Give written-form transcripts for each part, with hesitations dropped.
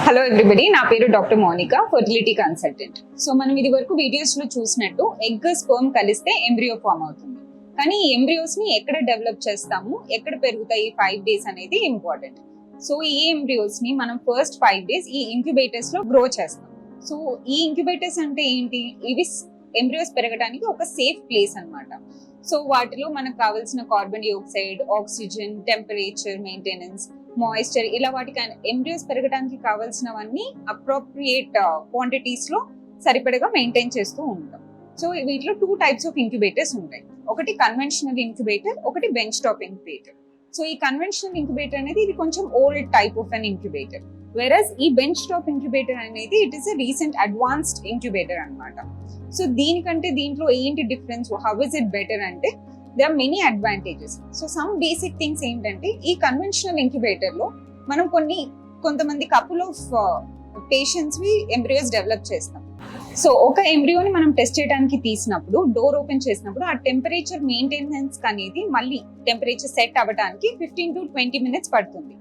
Hello everybody, నా పేరు doctor Monika, fertility consultant. So మనం ఇది వరకు వీడియోస్ లో చూసినట్టు ఎగ్ స్పర్మ్ కలిస్తే ఎంబ్రియో ఫామ్ అవుతుంది. కానీ ఈ ఎంబ్రియోస్ ని ఎక్కడ డెవలప్ చేస్తాము, ఎక్కడ పెరుగుతాయి 5 days అనేది ఇంపార్టెంట్. సో ఈ ఎంబ్రియోస్ ని మనం ఫస్ట్ 5 days ఈ ఇంక్యుబేటర్స్ లో గ్రో చేస్తాం. సో ఈ ఇంక్యుబేటర్స్ అంటే ఏంటి? ఇవి ఎంబ్రియోస్ పెరగడానికి ఒక సేఫ్ ప్లేస్ అన్నమాట. సో వాటిలో మనకు కావాల్సిన carbon dioxide, oxygen, temperature maintenance, moisture, ఇలా వాటికి ఎంబ్రియోస్ పెరగడానికి కావాల్సినవన్నీ అప్రోప్రియేట్ క్వాంటిటీస్ లో సరిపడగా మెయింటైన్ చేస్తూ ఉంటాం. సో వీటిలో 2 types ఆఫ్ ఇంక్యుబేటర్స్ ఉంటాయి. ఒకటి కన్వెన్షనల్ ఇంక్యుబేటర్, ఒకటి బెంచ్ టాప్ ఇంక్యుబేటర్. సో ఈ కన్వెన్షనల్ ఇంక్యుబేటర్ అనేది ఇది కొంచెం old type of an incubator, versus ఈ బెంచ్ టాప్ ఇంక్యుబేటర్ అనేది it is a recent advanced incubator అన్నమాట. సో దీనికంటే దీంట్లో ఏంటి difference, how is it better అంటే there are many advantages. So some basic things ఏంటంటే ఈ కన్వెన్షనల్ ఇంక్యుబేటర్ లో మనం కొంతమంది couple of patients we embryos develop చేస్తాం. సో ఒక ఎంబ్రియోని మనం టెస్ట్ చేయడానికి తీసినప్పుడు, డోర్ ఓపెన్ చేసినప్పుడు ఆ టెంపరేచర్ మెయింటెనెన్స్ అనేది మళ్ళీ టెంపరేచర్ సెట్ అవ్వడానికి 15 to 20 minutes పడుతుంది.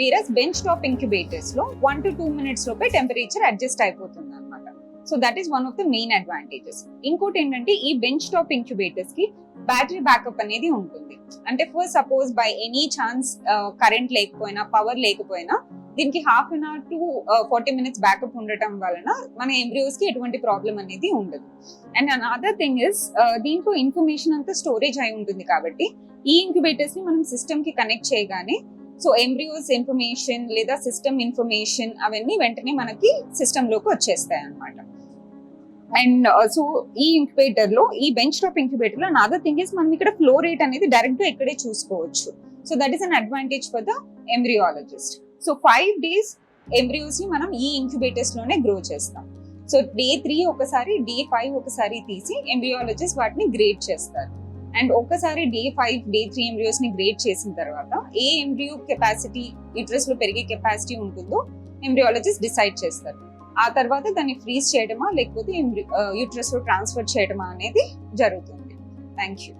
వేరస్ బెంచ్ టాప్ ఇంక్యుబేటర్స్ లో 1 to 2 minutes లోపే టెంపరేచర్ అడ్జస్ట్ అయిపోతుంది అనమాట. So that is one of the main advantages. ఇంకోటి ఏంటంటే ఈ బెంచ్ టాప్ ఇంక్యుబేటర్స్ కి బ్యాటరీ బ్యాకప్ అనేది ఉంటుంది. అంటే for suppose by any chance current లేకపోయినా, పవర్ లేకపోయినా దీనికి 1/2 hour to 40 minutes బ్యాకప్ ఉండటం వలన మన ఎంబ్రియోస్ కి ఎటువంటి ప్రాబ్లం అనేది ఉండదు. అండ్ అనదర్ థింగ్ ఇస్ దీంట్లో ఇన్ఫర్మేషన్ అంతా స్టోరేజ్ అయి ఉంటుంది కాబట్టి ఈ ఇంక్యుబేటర్స్ ని మనం సిస్టమ్ కి కనెక్ట్ చేయగానే సో ఎంబ్రియోస్ ఇన్ఫర్మేషన్ లేదా సిస్టమ్ ఇన్ఫర్మేషన్ అవన్నీ వెంటనే మనకి సిస్టమ్ లోకి వచ్చేస్తాయి అన్నమాట. అండ్ సో ఈ ఇంక్యుబేటర్ లో, ఈ బెంచ్ టాప్ ఇంక్యుబేటర్ లో అనదర్ థింగ్ ఇస్ మనం ఇక్కడ ఫ్లో రేట్ అనేది డైరెక్ట్ గా ఇక్కడే చూసుకోవచ్చు. So that is an advantage for the embryologist. So 5 days embryos ని మనం ఈ ఇంక్యుబేటర్స్ లోనే గ్రో చేస్తాం. సో day 3 ఒకసారి, day 5 ఒకసారి తీసి ఎంబ్రియాలజిస్ట్ వాటిని గ్రేడ్ చేస్తారు. అండ్ ఒకసారి day 5, day 3 ఎంబ్రియోస్ ని గ్రేడ్ చేసిన తర్వాత ఏ ఎంబ్రియో కెపాసిటీ, యూట్రస్ లో పెరిగే కెపాసిటీ ఉంటుందో ఎంబ్రియాలజిస్ట్ డిసైడ్ చేస్తారు. ఆ తర్వాత దాన్ని ఫ్రీజ్ చేయడమా లేకపోతే యూట్రస్ లో ట్రాన్స్ఫర్ చేయడమా అనేది జరుగుతుంది. Thank you.